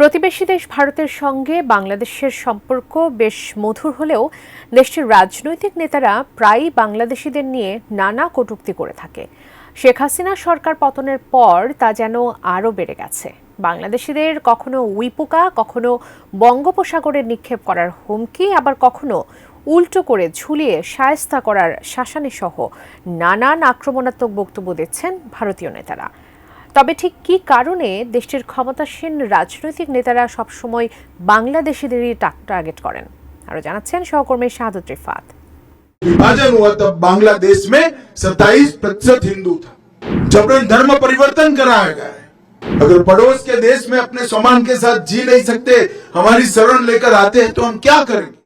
প্রতিবেশী দেশ ভারতের সঙ্গে বাংলাদেশের সম্পর্ক বেশ মধুর হলেও দেশটির রাজনৈতিক নেতারা প্রায়ই বাংলাদেশিদের নিয়ে নানা কটূক্তি করে থাকে। শেখ হাসিনা সরকার পতনের পর তা যেন আরও বেড়ে গেছে। বাংলাদেশিদের কখনো উইপোকা, কখনো বঙ্গোপসাগরে নিক্ষেপ করার হুমকি, আবার কখনো উল্টো করে ঝুলিয়ে শায়েস্তা করার শাসানি সহ নানান আক্রমণাত্মক বক্তব্য দিচ্ছেন ভারতীয় নেতারা। তবে ঠিক কী কারণে দেশটির ক্ষমতাসীন রাজনৈতিক নেতারা সবসময় বাংলাদেশিদেরই টার্গেট করেন, আরো জানাচ্ছেন সহকর্মী শাহাদত রিফাত। विभाजन हुआ तब बांग्लादेश में 27% हिंदू था। जबरन धर्म परिवर्तन कराया गया है। अगर पड़ोस के देश में अपने सम्मान के साथ जी नहीं सकते, हमारी शरण लेकर आते हैं तो हम क्या करेंगे।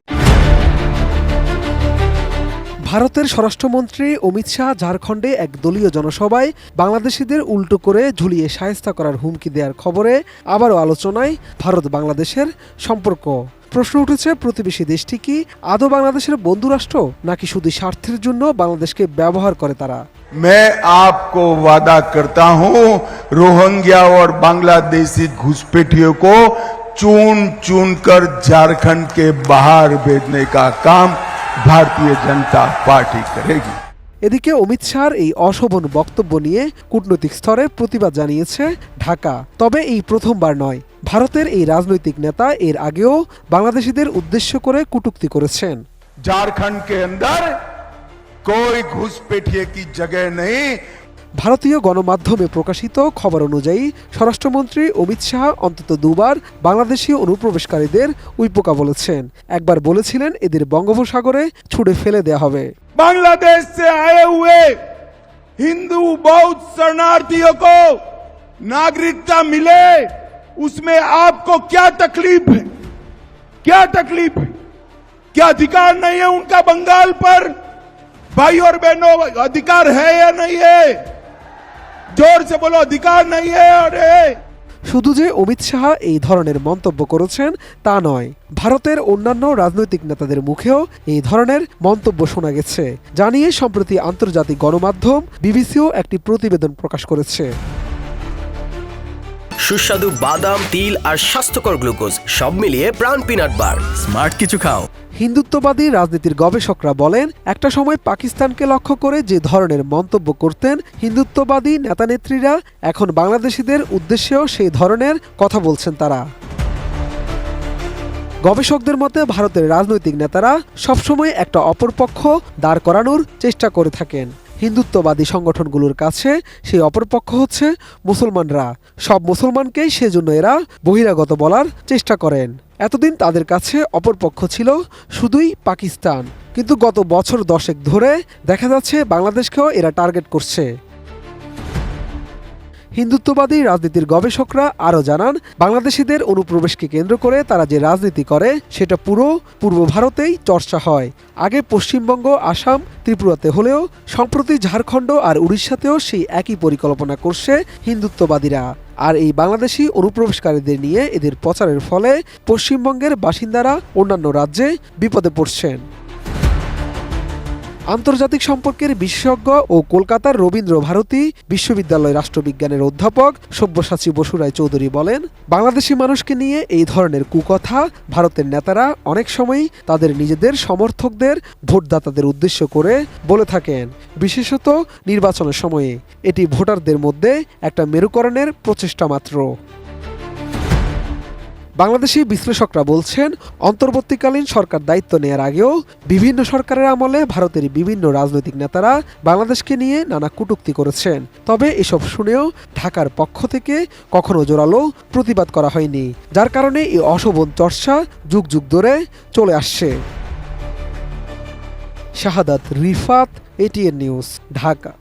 ভারতের স্বরাষ্ট্রমন্ত্রী অমিত শাহ ঝাড়খণ্ডে এক দলীয় জনসভায় বাংলাদেশিদের উল্টো করে ঝুলিয়ে শায়েস্তা করার হুমকি দেওয়ার খবরে আবারও আলোচনায় ভারত বাংলাদেশের সম্পর্ক। প্রশ্ন উঠেছে, প্রতিবেশী দেশটি কি আদৌ বাংলাদেশের বন্ধুরাষ্ট্র, নাকি শুধু স্বার্থের জন্য বাংলাদেশকে ব্যবহার করে তারা? मैं आपको वादा करता हूं, रोहिंग्या और बांग्लादेशी घुसपैठियों को चुन चुन कर झारखंड के बाहर भेजने का काम भारतीय जनता पार्टी करेगी। এদিকে অমিত শাহর এই অশোভন বক্তব্য নিয়ে কূটনৈতিক স্তরে প্রতিবাদ জানিয়েছে ঢাকা। তবে এই প্রথমবার নয়, ভারতের এই রাজনৈতিক নেতা এর আগেও বাংলাদেশিদের উদ্দেশ্য করে কটূক্তি করেছেন। झारखंड के अंदर कोई घुसपैठिए की जगह नहीं। ভারতীয় গণমাধ্যমে প্রকাশিত খবর অনুযায়ী স্বরাষ্ট্রমন্ত্রী অমিত শাহ অন্তত দুবার বাংলাদেশি অনুপ্রবেশকারীদের উইপোকা বলেছেন। একবার বলেছিলেন এদের বঙ্গোপসাগরে ছুড়ে ফেলে দেয়া হবে। बांग्लादेश से आए हुए हिंदू बौद्ध शरणार्थियों को नागरिकता मिले, उसमें आपको क्या तकलीफ है? क्या तकलीफ है? क्या अधिकार नहीं है उनका बंगाल पर? भाई और बहनों, अधिकार है या नहीं है? जोर से बोलो, अधिकार नहीं है। अरे শুধু যে অমিত শাহ এই ধরনের মন্তব্য করেছেন তা নয়, ভারতের অন্যান্য রাজনৈতিক নেতাদের মুখেও এই ধরনের মন্তব্য শোনা গেছে, জানিয়ে সম্প্রতি আন্তর্জাতিক গণমাধ্যম বিবিসিও একটি প্রতিবেদন প্রকাশ করেছে। সুস্বাদু বাদাম, তিল আর স্বাস্থ্যকর গ্লুকোজ সব মিলিয়ে প্রাণ পিনাট বার। স্মার্ট কিছু খাও। হিন্দুত্ববাদী রাজনীতির গবেষকরা বলেন, একটা সময় পাকিস্তানকে লক্ষ্য করে যে ধরনের মন্তব্য করতেন হিন্দুত্ববাদী নেতানেত্রীরা, এখন বাংলাদেশিদের উদ্দেশ্যেও সেই ধরনের কথা বলছেন তারা। গবেষকদের মতে ভারতের রাজনৈতিক নেতারা সবসময় একটা অপরপক্ষ দাঁড় করানোর চেষ্টা করে থাকেন। হিন্দুত্ববাদী সংগঠনগুলোর কাছে সেই অপরপক্ষ হচ্ছে মুসলমানরা। সব মুসলমানকেই সেজন্য এরা বহিরাগত বলার চেষ্টা করেন। এতদিন তাদের কাছে অপরপক্ষ ছিল শুধুই পাকিস্তান, কিন্তু গত বছর 10 ধরে দেখা যাচ্ছে বাংলাদেশকেও এরা টার্গেট করছে। হিন্দুত্ববাদী রাজনীতির গবেষকরা আরও জানান, বাংলাদেশিদের অনুপ্রবেশকে কেন্দ্র করে তারা যে রাজনীতি করে সেটা পুরো পূর্ব ভারতেই চর্চা হয়। আগে পশ্চিমবঙ্গ, আসাম, ত্রিপুরাতে হলেও সম্প্রতি ঝাড়খণ্ড আর উড়িষ্যাতেও সেই একই পরিকল্পনা করছে হিন্দুত্ববাদীরা। আর এই বাংলাদেশি অনুপ্রবেশকারীদের নিয়ে এদের প্রচারের ফলে পশ্চিমবঙ্গের বাসিন্দারা অন্যান্য রাজ্যে বিপদে পড়ছেন। আন্তর্জাতিক সম্পর্কের বিশেষজ্ঞ ও কলকাতার রবীন্দ্র ভারতী বিশ্ববিদ্যালয় রাষ্ট্রবিজ্ঞানের অধ্যাপক সব্যসাচী বসু রায় চৌধুরী বলেন, বাংলাদেশি মানুষকে নিয়ে এই ধরনের কুকথা ভারতের নেতারা অনেক সময়ই তাদের নিজেদের সমর্থকদের, ভোটদাতাদের উদ্দেশ্য করে বলে থাকেন, বিশেষত নির্বাচনের সময়ে। এটি ভোটারদের মধ্যে একটা মেরুকরণের প্রচেষ্টা মাত্র। বাংলাদেশি বিশ্লেষকরা বলছেন, অন্তর্বর্তীকালীন সরকার দায়িত্ব নেয়ার আগেও বিভিন্ন সরকারের আমলে ভারতের বিভিন্ন রাজনৈতিক নেতারা বাংলাদেশকে নিয়ে নানা কটূক্তি করেছেন। তবে এসব শুনেও ঢাকার পক্ষ থেকে কখনো জোরালো প্রতিবাদ করা হয়নি, যার কারণে এই অশোভন চর্চা যুগ যুগ ধরে চলে আসছে। শাহাদাত রিফাত, এটিএন নিউজ, ঢাকা।